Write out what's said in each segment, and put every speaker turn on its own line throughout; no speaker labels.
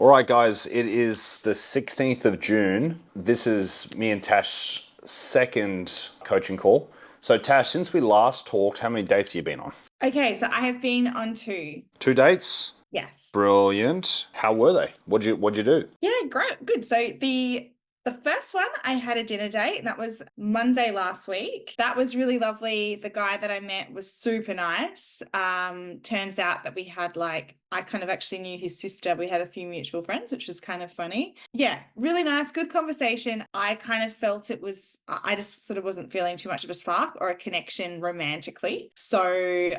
All right, guys, it is the 16th of June. This is me and Tash's second coaching call. So, Tash, since we last talked, how many dates have you been on?
Okay, so I have been on two.
2 dates?
Yes.
Brilliant. How were they? What'd you do?
Yeah, great. Good. So the first one I had a dinner date, and that was Monday last week. That was really lovely. The guy that I met was super nice. Turns out that we had I kind of actually knew his sister. We had a few mutual friends, which was kind of funny. Yeah, really nice, good conversation. I kind of felt I just sort of wasn't feeling too much of a spark or a connection romantically. So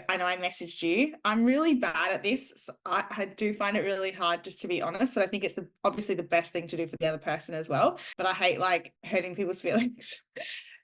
I know I messaged you. I'm really bad at this. So I do find it really hard, just to be honest, but I think it's obviously the best thing to do for the other person as well. But I hate hurting people's feelings.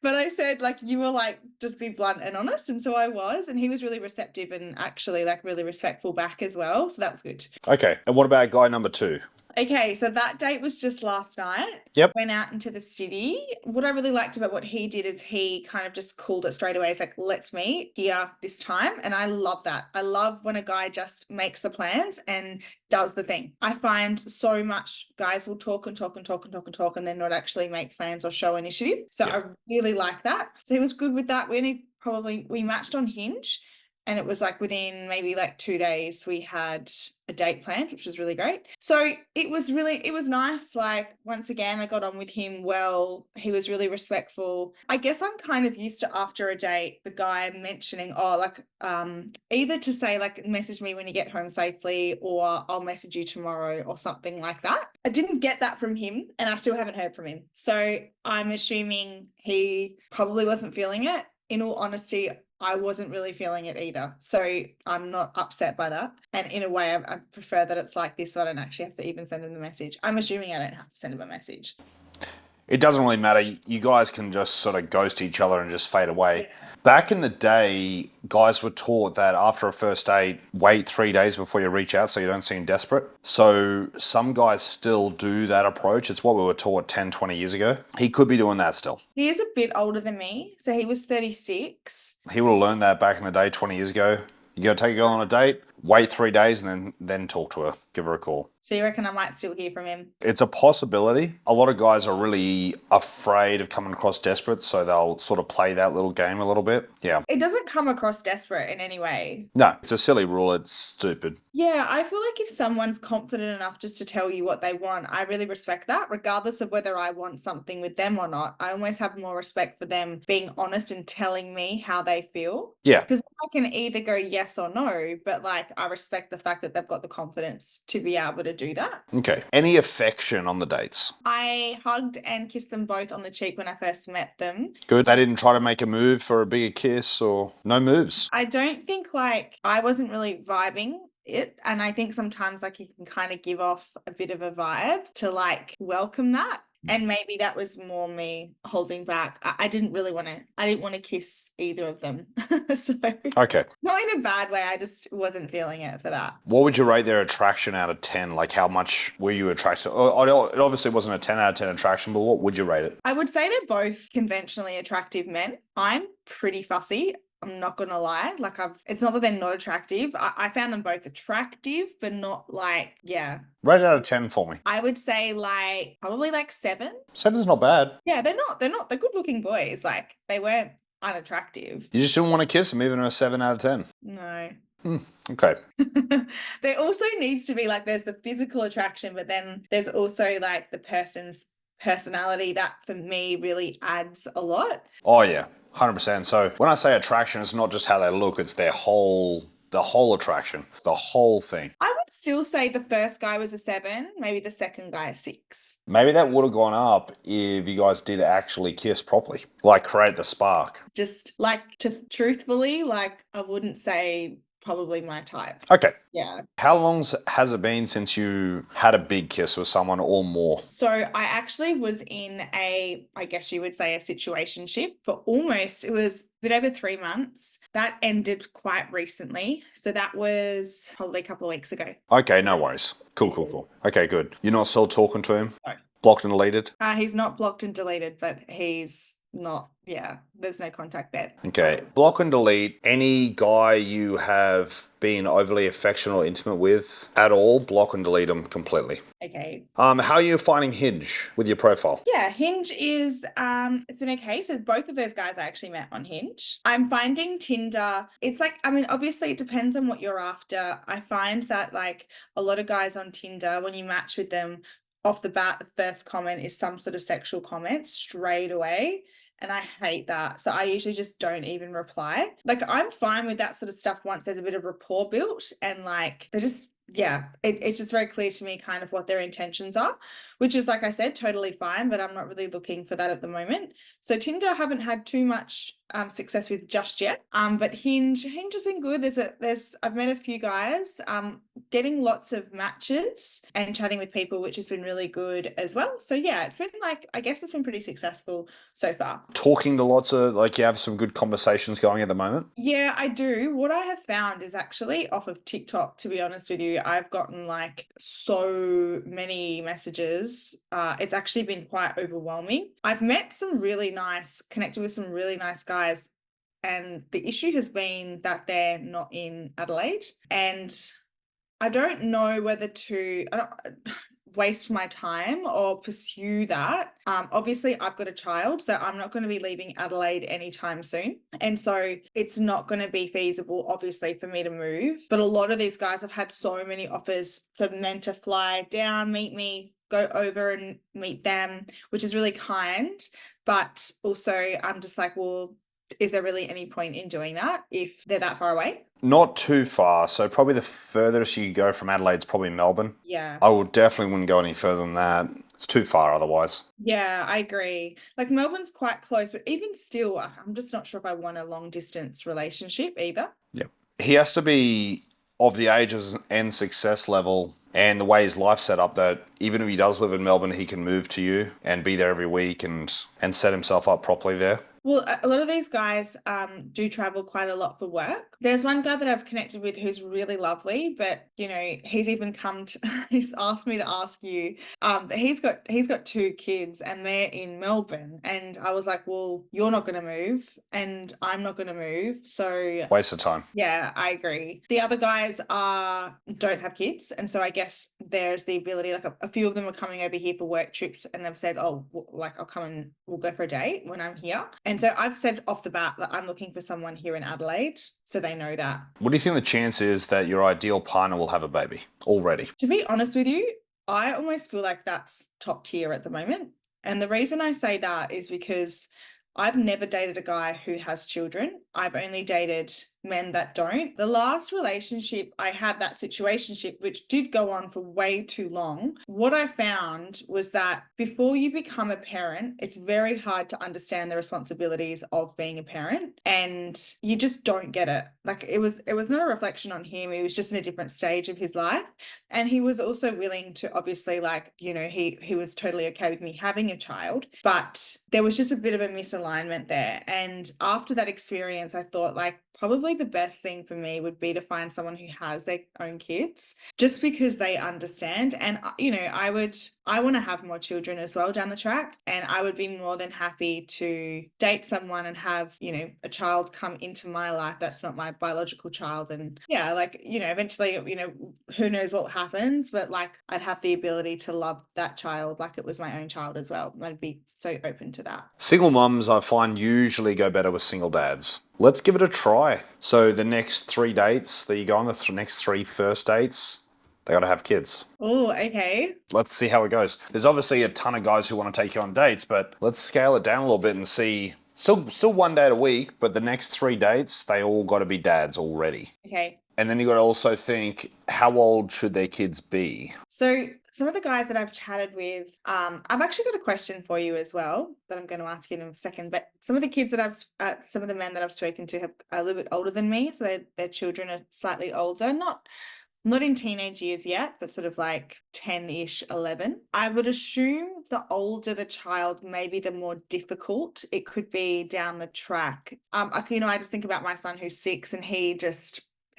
But I said, you were just be blunt and honest. And so I was, and he was really receptive and actually really respectful back as well. So that was good.
Okay, and what about guy number 2?
Okay, so that date was just last night.
Yep.
Went out into the city. What I really liked about what he did is he kind of just called it straight away. He's like, let's meet here this time. And I love that. I love when a guy just makes the plans and does the thing. I find so much guys will talk and talk and talk and talk and talk and then not actually make plans or show initiative. So
Yeah.
I really like that. So he was good with that. We matched on Hinge. And it was within maybe 2 days, we had a date planned, which was really great. So it was nice. Once again, I got on with him well. He was really respectful. I guess I'm kind of used to, after a date, the guy mentioning, either to say message me when you get home safely, or I'll message you tomorrow or something like that. I didn't get that from him, and I still haven't heard from him. So I'm assuming he probably wasn't feeling it. In all honesty, I wasn't really feeling it either. So I'm not upset by that. And in a way, I prefer that it's like this, so I don't actually have to even send him the message. I'm assuming I don't have to send him a message.
It doesn't really matter. You guys can just sort of ghost each other and just fade away. Back in the day, guys were taught that after a first date, wait 3 days before you reach out so you don't seem desperate. So some guys still do that approach. It's what we were taught 10, 20 years ago. He could be doing that still.
He is a bit older than me. So he was 36.
He would have learned that back in the day, 20 years ago. You got to take a girl on a date, wait 3 days, and then talk to her. Give her a call.
So you reckon I might still hear from him?
It's a possibility. A lot of guys are really afraid of coming across desperate, so they'll sort of play that little game a little bit. Yeah.
It doesn't come across desperate in any way.
No, it's a silly rule. It's stupid.
Yeah, I feel like if someone's confident enough just to tell you what they want, I really respect that, regardless of whether I want something with them or not. I almost have more respect for them being honest and telling me how they feel.
Yeah.
Because I can either go yes or no, but I respect the fact that they've got the confidence to be able to do that.
Okay. Any affection on the dates?
I hugged and kissed them both on the cheek when I first met them.
Good. They didn't try to make a move for a bigger kiss or no moves?
I don't think I wasn't really vibing it, and I think sometimes you can kind of give off a bit of a vibe to welcome that. And maybe that was more me holding back. I didn't want to kiss either of them. So
Okay.
not in a bad way, I just wasn't feeling it for that.
What would you rate their attraction out of 10? Like, how much were you attracted? It obviously wasn't a 10 out of 10 attraction, but what would you rate it?
I would say they're both conventionally attractive men. I'm pretty fussy. I'm not gonna lie. It's not that they're not attractive. I found them both attractive, but not yeah.
Rate it out of 10 for me.
I would say probably 7.
7's not bad.
Yeah, they're not. They're good looking boys. They weren't unattractive.
You just didn't want to kiss them, even a 7 out of 10.
No.
Okay.
There also needs to be there's the physical attraction, but then there's also the person's personality that for me really adds a lot.
Oh, yeah. 100%. So when I say attraction, it's not just how they look, it's the whole attraction, the whole thing.
I would still say the first guy was a 7, maybe the second guy a 6.
Maybe that would have gone up if you guys did actually kiss properly, create the spark.
Just truthfully, I wouldn't say probably my type.
Okay.
Yeah.
How long has it been since you had a big kiss with someone or more?
So I actually was in I guess you would say, a situationship for it was a bit over 3 months. That ended quite recently. So that was probably a couple of weeks ago.
Okay, no worries. Cool. Okay, good. You're not still talking to him?
No.
Blocked and deleted?
He's not blocked and deleted, but he's not, yeah, there's no contact there.
Okay. Block and delete any guy you have been overly affectionate or intimate with at all. Block and delete them completely.
Okay.
How are you finding Hinge with your profile?
Yeah, Hinge is it's been okay. So both of those guys I actually met on Hinge. I'm finding Tinder, it's like, I mean, obviously it depends on what you're after. I find that like a lot of guys on Tinder, when you match with them off the bat, the first comment is some sort of sexual comment straight away. And I hate that. So I usually just don't even reply. Like I'm fine with that sort of stuff once there's a bit of rapport built and like they're just, yeah, it's just very clear to me kind of what their intentions are, which is, like I said, totally fine, but I'm not really looking for that at the moment. So Tinder I haven't had too much success with just yet. But Hinge has been good. I've met a few guys, getting lots of matches and chatting with people, which has been really good as well. So yeah, it's been like, I guess it's been pretty successful so far.
Talking to lots of, like, you have some good conversations going at the moment?
Yeah, I do. What I have found is actually off of TikTok, to be honest with you, I've gotten like so many messages. It's actually been quite overwhelming. I've met connected with some really nice guys, and the issue has been that they're not in Adelaide. And I don't know whether to I don't, waste my time or pursue that. Obviously, I've got a child, so I'm not going to be leaving Adelaide anytime soon. And so it's not going to be feasible, obviously, for me to move. But a lot of these guys have had so many offers for men to fly down, meet me, go over and meet them, which is really kind. But also, I'm just like, well, is there really any point in doing that if they're that far away?
Not too far. So probably the furthest you go from Adelaide's probably Melbourne.
Yeah.
I would definitely wouldn't go any further than that. It's too far otherwise.
Yeah, I agree. Like Melbourne's quite close, but even still, I'm just not sure if I want a long distance relationship either.
Yep. He has to be of the ages and success level and the way his life's set up that even if he does live in Melbourne, he can move to you and be there every week and set himself up properly there.
Well, a lot of these guys do travel quite a lot for work. There's one guy that I've connected with who's really lovely, but you know, he's even he's asked me to ask you, that he's got two kids and they're in Melbourne. And I was like, well, you're not gonna move and I'm not gonna move. So
Waste of time.
yeah, I agree. The other guys don't have kids, and so I guess there's the ability. Like a few of them are coming over here for work trips, and they've said, "Oh, like I'll come and we'll go for a date when I'm here." And so I've said off the bat that I'm looking for someone here in Adelaide, so they know that.
What do you think the chance is that your ideal partner will have a baby already?
To be honest with you, I almost feel like that's top tier at the moment, and the reason I say that is because I've never dated a guy who has children. I've only dated men that don't. The last relationship I had, that situationship, which did go on for way too long, what I found was that before you become a parent, it's very hard to understand the responsibilities of being a parent, and you just don't get it. Like it was not a reflection on him. He was just in a different stage of his life. And he was also willing to, obviously, like, you know, he was totally okay with me having a child, but there was just a bit of a misalignment there. And after that experience, I thought like probably the best thing for me would be to find someone who has their own kids, just because they understand. And you know, I want to have more children as well down the track, and I would be more than happy to date someone and have, you know, a child come into my life that's not my biological child. And yeah, like, you know, eventually, you know, who knows what happens, but like I'd have the ability to love that child like it was my own child as well. I'd be so open to that.
Single mums, I find, usually go better with single dads. Let's give it a try. So the next 3 dates that you go on, the next three first dates, they got to have kids.
Oh, okay.
Let's see how it goes. There's obviously a ton of guys who want to take you on dates, but let's scale it down a little bit and see. Still 1 date a week, but the next 3 dates, they all got to be dads already.
Okay.
And then you got to also think, how old should their kids be?
So some of the guys that I've chatted with, I've actually got a question for you as well that I'm going to ask you in a second. But some of the kids that some of the men that I've spoken to have are a little bit older than me, so their children are slightly older, not in teenage years yet, but sort of like 10-ish, 11. I would assume the older the child, maybe the more difficult it could be down the track. You know, I just think about my son who's 6, and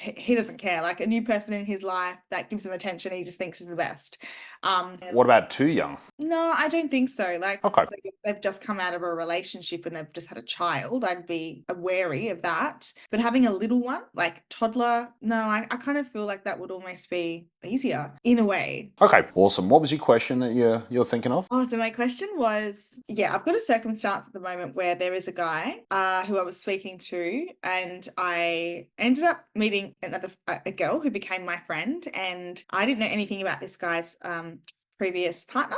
he doesn't care. Like a new person in his life that gives him attention, he just thinks is the best.
What about too young?
No, I don't think so. Like,
Okay.
if they've just come out of a relationship and they've just had a child, I'd be wary of that. But having a little one, like toddler, no, I kind of feel like that would almost be easier in a way.
Okay, awesome. What was your question that you're thinking of?
Oh, so my question was, yeah, I've got a circumstance at the moment where there is a guy who I was speaking to, and I ended up meeting a girl who became my friend, and I didn't know anything about this guy's previous partner.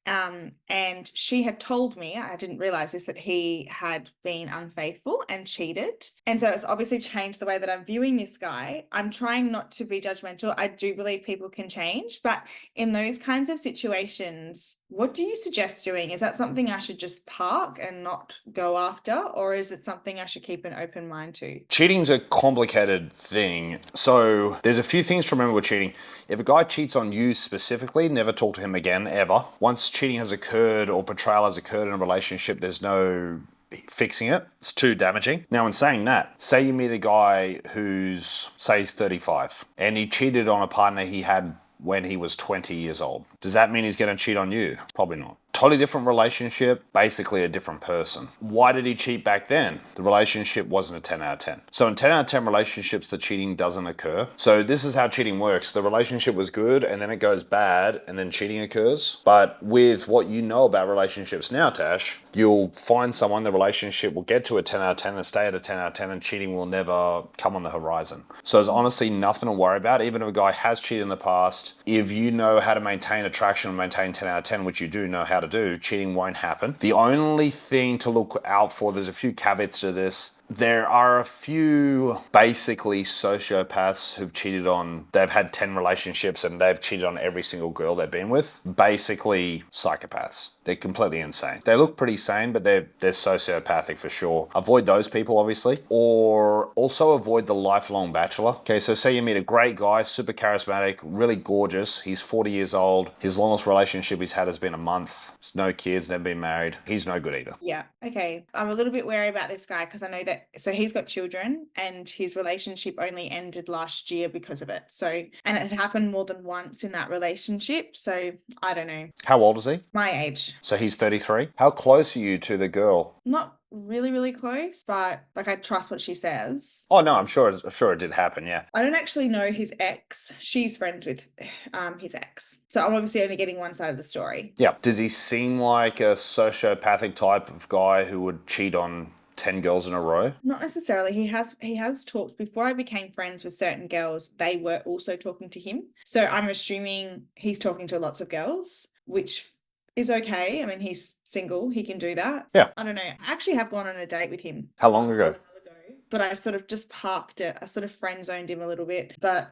And she had told me, I didn't realize this, that he had been unfaithful and cheated. And so it's obviously changed the way that I'm viewing this guy. I'm trying not to be judgmental. I do believe people can change, but in those kinds of situations, what do you suggest doing? Is that something I should just park and not go after, or is it something I should keep an open mind to?
Cheating's a complicated thing. So there's a few things to remember with cheating. If a guy cheats on you specifically, never talk to him again, ever. Once cheating has occurred or betrayal has occurred in a relationship, there's no fixing it. It's too damaging. Now, in saying that, say you meet a guy who's, say, he's 35 and he cheated on a partner he had when he was 20 years old. Does that mean he's going to cheat on you? Probably not. Totally different relationship, basically a different person. Why did he cheat back then? The relationship wasn't a 10 out of 10. So in 10 out of 10 relationships, the cheating doesn't occur. So this is how cheating works. The relationship was good and then it goes bad and then cheating occurs. But with what you know about relationships now, Tash, you'll find someone, the relationship will get to a 10 out of 10 and stay at a 10 out of 10 and cheating will never come on the horizon. So there's honestly nothing to worry about. Even if a guy has cheated in the past, if you know how to maintain attraction and maintain 10 out of 10, which you do know how to do, cheating won't happen. The only thing to look out for, there's a few caveats to this. There are a few basically sociopaths who've cheated on, they've had 10 relationships and they've cheated on every single girl they've been with. Basically psychopaths. They're completely insane. They look pretty sane, but they're sociopathic for sure. Avoid those people, obviously. Or also avoid the lifelong bachelor. Okay, so say you meet a great guy, super charismatic, really gorgeous. He's 40 years old. His longest relationship he's had has been a month. There's no kids, never been married. He's no good either.
Yeah, okay. I'm a little bit wary about this guy because I know that, so he's got children and his relationship only ended last year because of it. So, and it happened more than once in that relationship. So I don't know.
How old is he?
My age.
So he's 33. How close are you to the girl?
Not really, really close, but like I trust what she says.
Oh no, I'm sure it did happen, yeah.
I don't actually know his ex. She's friends with his ex. So I'm obviously only getting one side of the story.
Yeah. Does he seem like a sociopathic type of guy who would cheat on 10 girls in a row?
Not necessarily. He has talked before I became friends with certain girls, they were also talking to him. So I'm assuming he's talking to lots of girls, which is okay. I mean, he's single, he can do that.
Yeah.
I don't know. I actually have gone on a date with him.
How long ago?
But I sort of just parked it. I sort of friend zoned him a little bit. But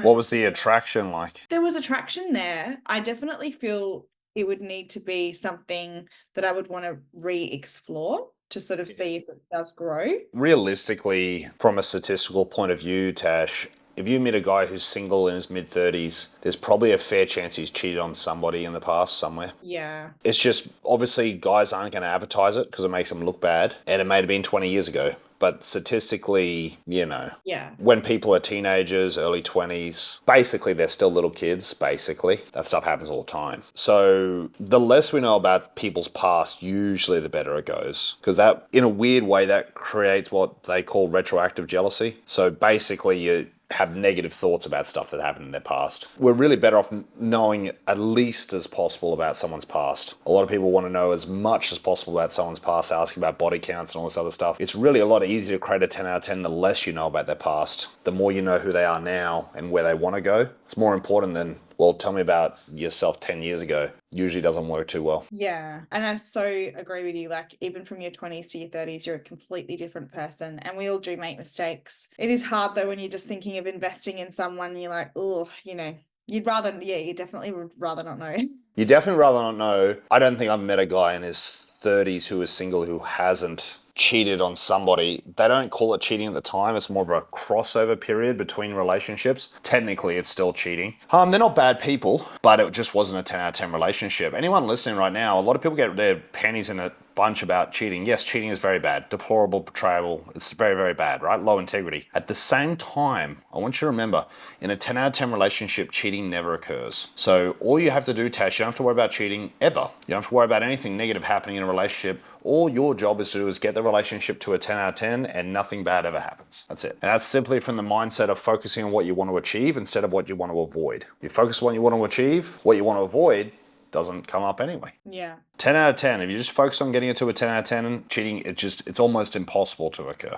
What was the attraction like?
there was attraction there. I definitely feel it would need to be something that I would want to re-explore to sort of see if it does grow.
Realistically, from a statistical point of view, Tash, if you meet a guy who's single in his mid-30s, there's probably a fair chance he's cheated on somebody in the past somewhere.
Yeah.
It's just, obviously, guys aren't going to advertise it because it makes them look bad. And it may have been 20 years ago. But statistically,
Yeah.
when people are teenagers, early 20s, basically they're still little kids, basically. That stuff happens all the time. So the less we know about people's past, usually the better it goes. Because that, in a weird way, that creates what they call retroactive jealousy. So basically you have negative thoughts about stuff that happened in their past. We're really better off knowing at least as possible about someone's past. A lot of people want to know as much as possible about someone's past, asking about body counts and all this other stuff. It's really a lot easier to create a 10 out of 10 the less you know about their past. The more you know who they are now and where they want to go. It's more important than, well, tell me about yourself 10 years ago. Usually doesn't work too well.
Yeah. And I so agree with you. Like, even from your 20s to your 30s, you're a completely different person. And we all do make mistakes. It is hard, though, when you're just thinking of investing in someone, and you're like, oh, you definitely would rather not know.
You definitely rather not know. I don't think I've met a guy in his 30s who is single who hasn't cheated on somebody. They don't call it cheating at the time. It's more of a crossover period between relationships. Technically, it's still cheating. They're not bad people, but it just wasn't a 10 out of 10 relationship. Anyone listening right now, a lot of people get their panties in a bunch about cheating. Yes, cheating is very bad. Deplorable, betrayal. It's very, very bad, right? Low integrity. At the same time, I want you to remember, in a 10 out of 10 relationship, cheating never occurs. So all you have to do, Tash, you don't have to worry about cheating ever. You don't have to worry about anything negative happening in a relationship. All your job is to do is get the relationship to a 10 out of 10 and nothing bad ever happens. That's it. And that's simply from the mindset of focusing on what you want to achieve instead of what you want to avoid. You focus on what you want to achieve, what you want to avoid doesn't come up anyway.
Yeah.
10 out of 10. If you just focus on getting it to a 10 out of 10 and cheating, it's almost impossible to occur.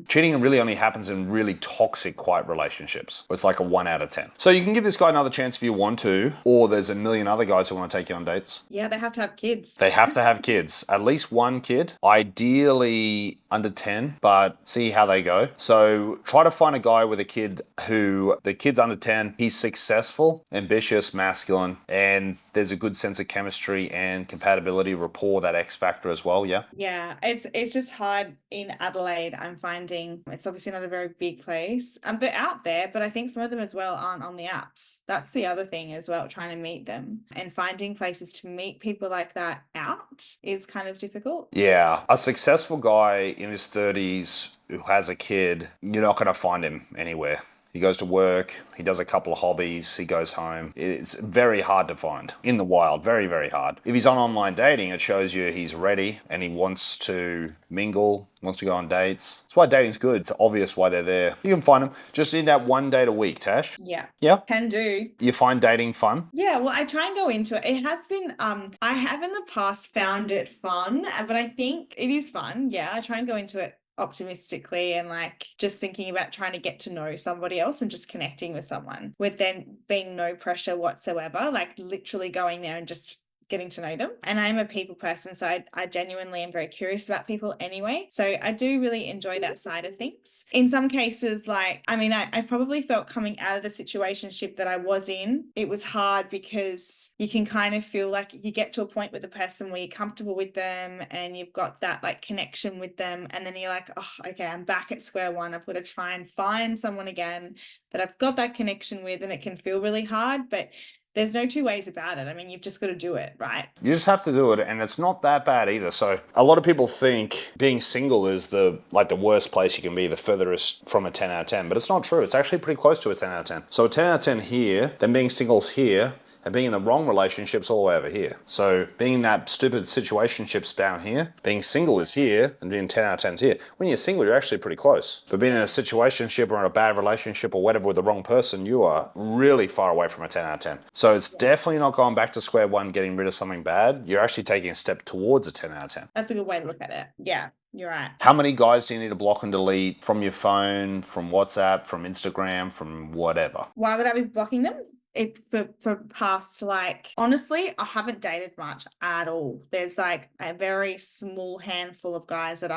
Cheating really only happens in really toxic, quiet relationships. It's like a 1 out of 10. So you can give this guy another chance if you want to, or there's a million other guys who want to take you on dates.
Yeah, they have to have kids.
They have to have kids, at least one kid, ideally under 10, but see how they go. So try to find a guy with a kid who the kid's under 10, he's successful, ambitious, masculine, and there's a good sense of chemistry and compatibility, rapport, that X factor as well, yeah?
Yeah, it's just hard in Adelaide. I'm finding it's obviously not a very big place. They're out there, but I think some of them as well aren't on the apps. That's the other thing as well, trying to meet them and finding places to meet people like that out is kind of difficult.
Yeah, a successful guy in his 30s who has a kid, you're not going to find him anywhere. He goes to work, he does a couple of hobbies, he goes home. It's very hard to find in the wild, very, very hard. If he's on online dating, it shows you he's ready and he wants to mingle, wants to go on dates. That's why dating's good. It's obvious why they're there. You can find them. Just need that 1 date a week, Tash.
Yeah.
Yeah?
Can do.
You find dating fun?
Yeah, well, I try and go into it. It has been, I have in the past found it fun, but I think it is fun. Yeah, I try and go into it optimistically and like just thinking about trying to get to know somebody else and just connecting with someone with then being no pressure whatsoever, like literally going there and just getting to know them. And I'm a people person, so I genuinely am very curious about people anyway. So I do really enjoy that side of things. In some cases, like, I mean, I probably felt coming out of the situationship that I was in, it was hard because you can kind of feel like you get to a point with the person where you're comfortable with them and you've got that like connection with them. And then you're like, oh, okay, I'm back at square one. I've got to try and find someone again that I've got that connection with, and it can feel really hard, but there's no two ways about it. I mean, you've just got to do it, right?
You just have to do it, and it's not that bad either. So a lot of people think being single is the worst place you can be, the furthest from a 10 out of 10, but it's not true. It's actually pretty close to a 10 out of 10. So a 10 out of 10 here, then being single's here, and being in the wrong relationships all the way over here. So being in that stupid situationships down here, being single is here, and being 10 out of 10 is here. When you're single, you're actually pretty close. But being in a situationship or in a bad relationship or whatever with the wrong person, you are really far away from a 10 out of 10. So it's definitely not going back to square one, getting rid of something bad. You're actually taking a step towards a 10 out of 10.
That's a good way to look at it. Yeah, you're right.
How many guys do you need to block and delete from your phone, from WhatsApp, from Instagram, from whatever?
Why would I be blocking them? If for past, like, honestly, I haven't dated much at all. There's like a very small handful of guys that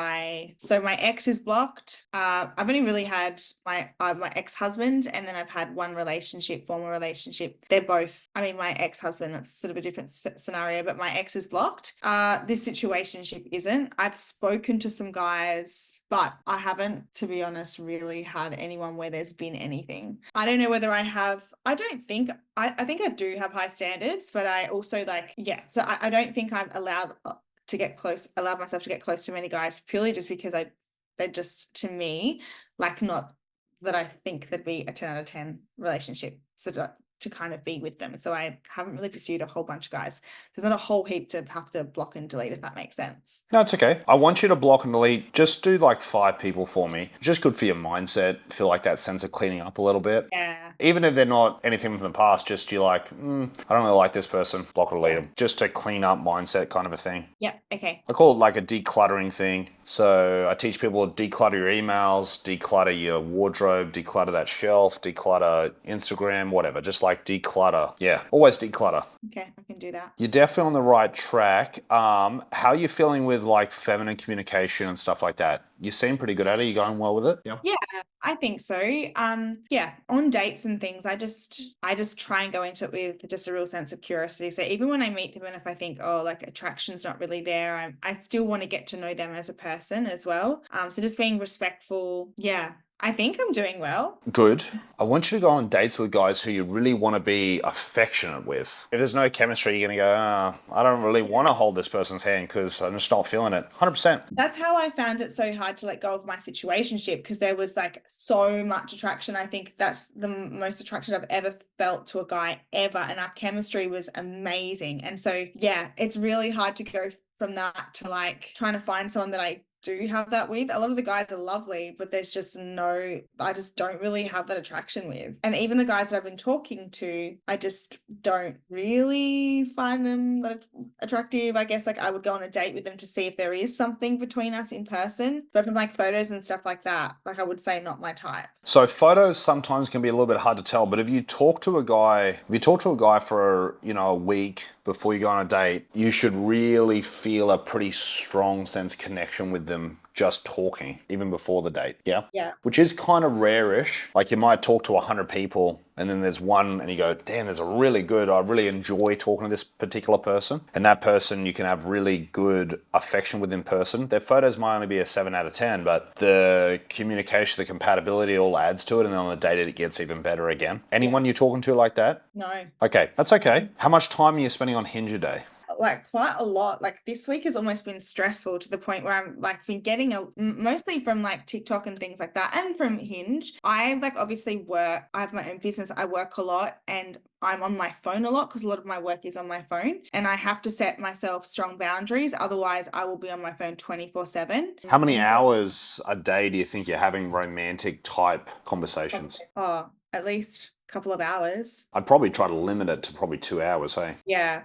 so my ex is blocked. I've only really had my ex-husband, and then I've had one relationship, former relationship. They're both, I mean, my ex-husband, that's sort of a different scenario, but my ex is blocked. This situationship isn't. I've spoken to some guys, but I haven't, to be honest, really had anyone where there's been anything. I don't know whether I think I do have high standards, but I also so I don't think I've allowed myself to get close to many guys purely just because they're just, to me, like, not that I think that'd be a 10 out of 10 relationship. So to kind of be with them. So I haven't really pursued a whole bunch of guys. There's not a whole heap to have to block and delete, if that makes sense.
No, it's okay. I want you to block and delete. Just do like 5 people for me. Just good for your mindset. Feel like that sense of cleaning up a little bit.
Yeah.
Even if they're not anything from the past, just you're like, I don't really like this person. Block or delete them. Just a clean up mindset kind of a thing.
Yeah. Okay.
I call it like a decluttering thing. So I teach people to declutter your emails, declutter your wardrobe, declutter that shelf, declutter Instagram, whatever. Just like declutter. Yeah, always declutter.
Okay, I can do that.
You're definitely on the right track. How are you feeling with like feminine communication and stuff like that? You seem pretty good at it. You going well with it?
Yeah, I think so. Yeah, on dates and things, I just try and go into it with just a real sense of curiosity. So even when I meet them, and if I think, oh, like, attraction's not really there, I still want to get to know them as a person as well. So just being respectful. Yeah, I think I'm doing well.
Good. I want you to go on dates with guys who you really want to be affectionate with. If there's no chemistry, you're going to go, I don't really want to hold this person's hand because I'm just not feeling it. 100%.
That's how I found it so hard to let go of my situationship, because there was like so much attraction. I think that's the most attraction I've ever felt to a guy ever. And our chemistry was amazing. And so, yeah, it's really hard to go from that to like trying to find someone that I do have that with. A lot of the guys are lovely, but there's just I just don't really have that attraction with. And even the guys that I've been talking to, I just don't really find them that attractive. I guess like I would go on a date with them to see if there is something between us in person. But from like photos and stuff like that, like I would say not my type.
So photos sometimes can be a little bit hard to tell, but if you talk to a guy for, a week before you go on a date, you should really feel a pretty strong sense of connection with them just talking, even before the date. Yeah?
Yeah.
Which is kind of rare-ish. Like you might talk to 100 people and then there's one and you go, damn, I really enjoy talking to this particular person. And that person you can have really good affection with in person. Their photos might only be a 7 out of 10, but the communication, the compatibility all adds to it. And then on the date it gets even better again. Anyone you're talking to like that?
No.
Okay, that's okay. How much time are you spending on Hinge a day?
Like quite a lot. Like this week has almost been stressful to the point where I'm like been getting mostly from like TikTok and things like that, and from Hinge. I like obviously work. I have my own business. I work a lot, and I'm on my phone a lot because a lot of my work is on my phone, and I have to set myself strong boundaries. Otherwise, I will be on my phone 24/7.
How many hours a day do you think you're having romantic type conversations?
Oh, at least couple of hours.
I'd probably try to limit it to probably 2 hours, hey?
Yeah.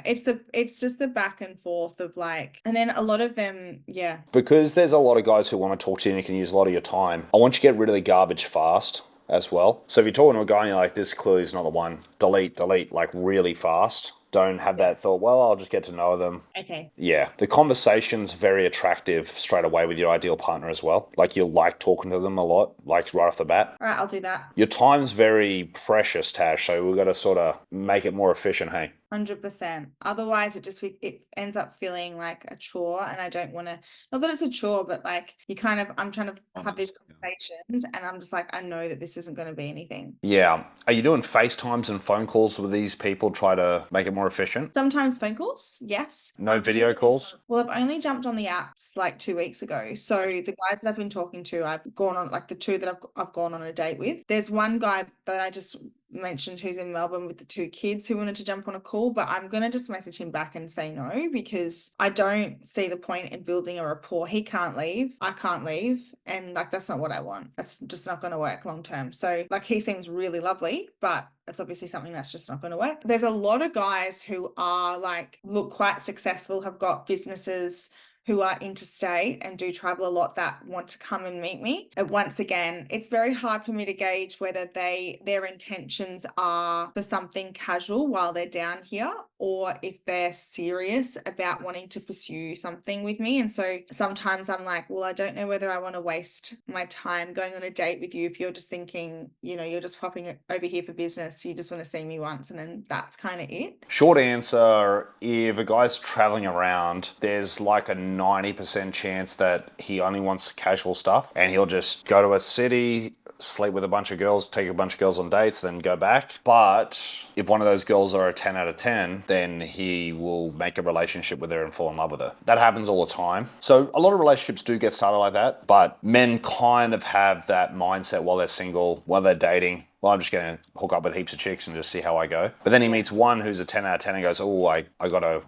It's just the back and forth of like, and then a lot of them, yeah.
Because there's a lot of guys who want to talk to you and you can use a lot of your time, I want you to get rid of the garbage fast as well. So if you're talking to a guy and you're like, this clearly is not the one, delete, like really fast. Don't have that thought, well, I'll just get to know them.
Okay.
Yeah. The conversation's very attractive straight away with your ideal partner as well. Like you'll like talking to them a lot, like right off the bat.
All right, I'll do that.
Your time's very precious, Tash, so we've got to sort of make it more efficient, hey?
100%. Otherwise, it ends up feeling like a chore, and I don't want to. Not that it's a chore, but like I'm trying to have these conversations, and I'm just like, I know that this isn't going to be anything.
Yeah. Are you doing FaceTimes and phone calls with these people, try to make it more efficient?
Sometimes phone calls, yes.
No video calls?
Well, I've only jumped on the apps like 2 weeks ago. So the guys that I've been talking to, I've gone on like the two that I've gone on a date with. There's one guy that I just mentioned who's in Melbourne with the 2 kids who wanted to jump on a call, but I'm going to just message him back and say no, because I don't see the point in building a rapport. He can't leave, I can't leave, and like that's not what I want. That's just not going to work long term. So like he seems really lovely, but that's obviously something that's just not going to work. There's a lot of guys who are like look quite successful, have got businesses, who are interstate and do travel a lot, that want to come and meet me. And once again, it's very hard for me to gauge whether their intentions are for something casual while they're down here, or if they're serious about wanting to pursue something with me. And so sometimes I'm like, well, I don't know whether I want to waste my time going on a date with you if you're just thinking, you're just popping over here for business, you just want to see me once, and then that's kind of it.
Short answer, if a guy's traveling around, there's like a 90% chance that he only wants casual stuff and he'll just go to a city, sleep with a bunch of girls, take a bunch of girls on dates, then go back. But if one of those girls are a 10 out of 10, then he will make a relationship with her and fall in love with her. That happens all the time. So a lot of relationships do get started like that, but men kind of have that mindset while they're single, while they're dating. Well, I'm just going to hook up with heaps of chicks and just see how I go. But then he meets one who's a 10 out of 10 and goes, oh, I got to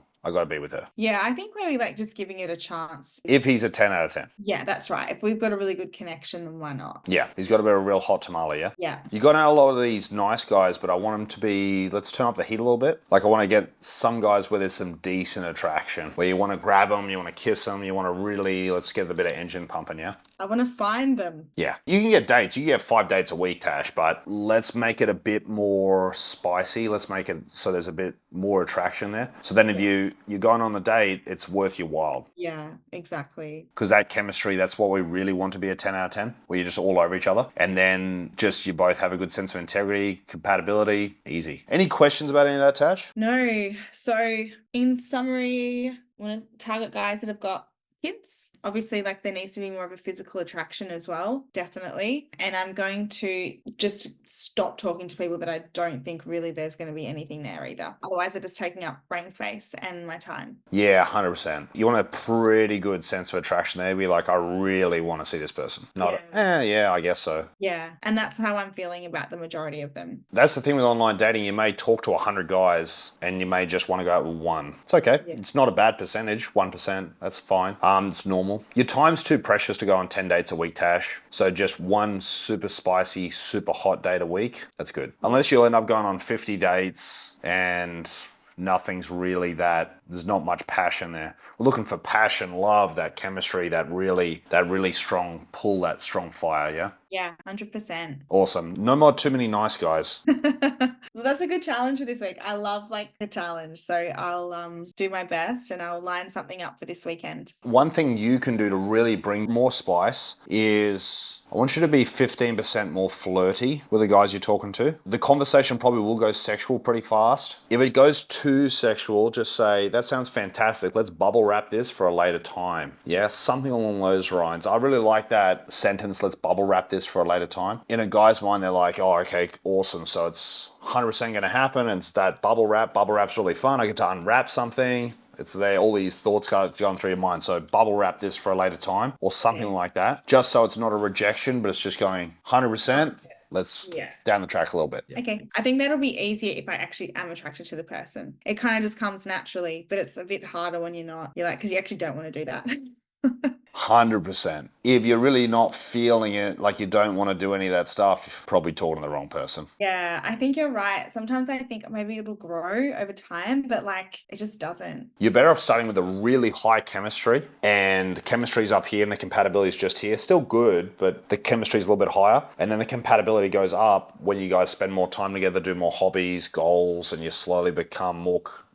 be with her.
Yeah, I think maybe like just giving it a chance.
If he's a 10 out of 10.
Yeah, that's right. If we've got a really good connection, then why not?
Yeah, he's got to be a real hot tamale, yeah?
Yeah.
You got a lot of these nice guys, but I want them to be, let's turn up the heat a little bit. Like I want to get some guys where there's some decent attraction, where you want to grab them, you want to kiss them, you want to really, let's get a bit of engine pumping, yeah?
I want to find them.
Yeah, you can get dates. You can get 5 dates a week, Tash, but let's make it a bit more spicy. Let's make it so there's a bit more attraction there. So then if you're going on the date, it's worth your while.
Yeah, exactly.
Because that chemistry, that's what we really want to be a 10 out of 10, where you're just all over each other. And then just you both have a good sense of integrity, compatibility, easy. Any questions about any of that, Tash?
No. So in summary, I want to target guys that have got kids. Obviously, like there needs to be more of a physical attraction as well, definitely. And I'm going to just stop talking to people that I don't think really there's going to be anything there either. Otherwise, they're just taking up brain space and my time.
Yeah, 100%. You want a pretty good sense of attraction there. Be like, I really want to see this person. Not, yeah, I guess so.
Yeah. And that's how I'm feeling about the majority of them.
That's the thing with online dating. You may talk to 100 guys and you may just want to go out with one. It's okay.
Yeah.
It's not a bad percentage, 1%. That's fine. It's normal. Your time's too precious to go on 10 dates a week, Tash. So just one super spicy, super hot date a week. That's good. Unless you'll end up going on 50 dates and nothing's really there's not much passion there. We're looking for passion, love, that chemistry, that really strong pull, that strong fire, yeah?
Yeah, 100%.
Awesome. No more too many nice guys.
Well, that's a good challenge for this week. I love like the challenge. So I'll do my best and I'll line something up for this weekend.
One thing you can do to really bring more spice is I want you to be 15% more flirty with the guys you're talking to. The conversation probably will go sexual pretty fast. If it goes too sexual, just say, that sounds fantastic. Let's bubble wrap this for a later time. Yeah, something along those lines. I really like that sentence, let's bubble wrap this for a later time. In a guy's mind, they're like, oh, okay, awesome. So it's 100% going to happen. And it's that bubble wrap. Bubble wrap's really fun. I get to unwrap something. It's there, all these thoughts going through your mind. So bubble wrap this for a later time or something like that. Just so it's not a rejection, but it's just going 100%. Let's down the track a little bit.
Okay. I think that'll be easier if I actually am attracted to the person. It kind of just comes naturally, but it's a bit harder when you're not. You're like, because you actually don't want to do that.
100%. If you're really not feeling it, like you don't want to do any of that stuff, you're probably talking to the wrong person.
Yeah, I think you're right. Sometimes I think maybe it'll grow over time, but like it just doesn't.
You're better off starting with a really high chemistry, and the chemistry's up here and the compatibility is just here. Still good, but the chemistry's a little bit higher. And then the compatibility goes up when you guys spend more time together, do more hobbies, goals, and you slowly become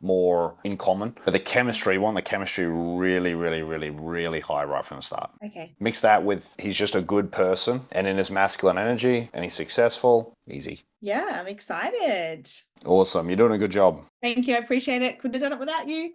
more in common. But the chemistry, you want the chemistry really, really, really, really high right from the start.
Okay.
Mix that with he's just a good person and in his masculine energy and he's successful. Easy.
Yeah, I'm excited.
Awesome. You're doing a good job.
Thank you. I appreciate it. Couldn't have done it without you.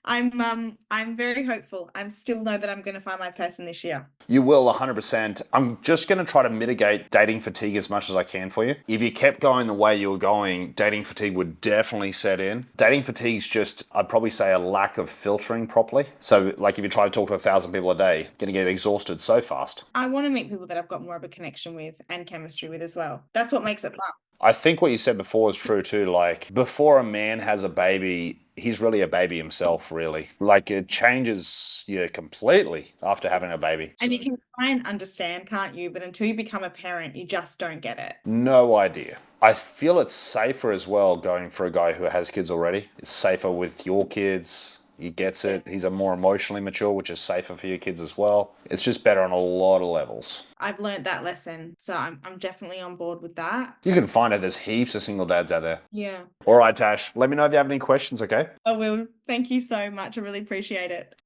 I'm very hopeful. I'm still know that I'm going to find my person this year.
You will 100%. I'm just going to try to mitigate dating fatigue as much as I can for you. If you kept going the way you were going, dating fatigue would definitely set in. Dating fatigue is just, I'd probably say, a lack of filtering properly. So like if you try to talk to 1,000 people a day, you're going to get exhausted so fast.
I want to meet people that I've got more of a connection with and chemistry with as well. That's what makes it fun.
I think what you said before is true too. Like before a man has a baby, he's really a baby himself, really. Like it changes you completely after having a baby.
And you can try and understand, can't you? But until you become a parent, you just don't get it.
No idea. I feel it's safer as well going for a guy who has kids already. It's safer with your kids. He gets it. He's a more emotionally mature, which is safer for your kids as well. It's just better on a lot of levels.
I've learned that lesson, so I'm definitely on board with that.
You can find out there's heaps of single dads out there.
Yeah.
All right, Tash. Let me know if you have any questions, okay?
I will. Thank you so much. I really appreciate it.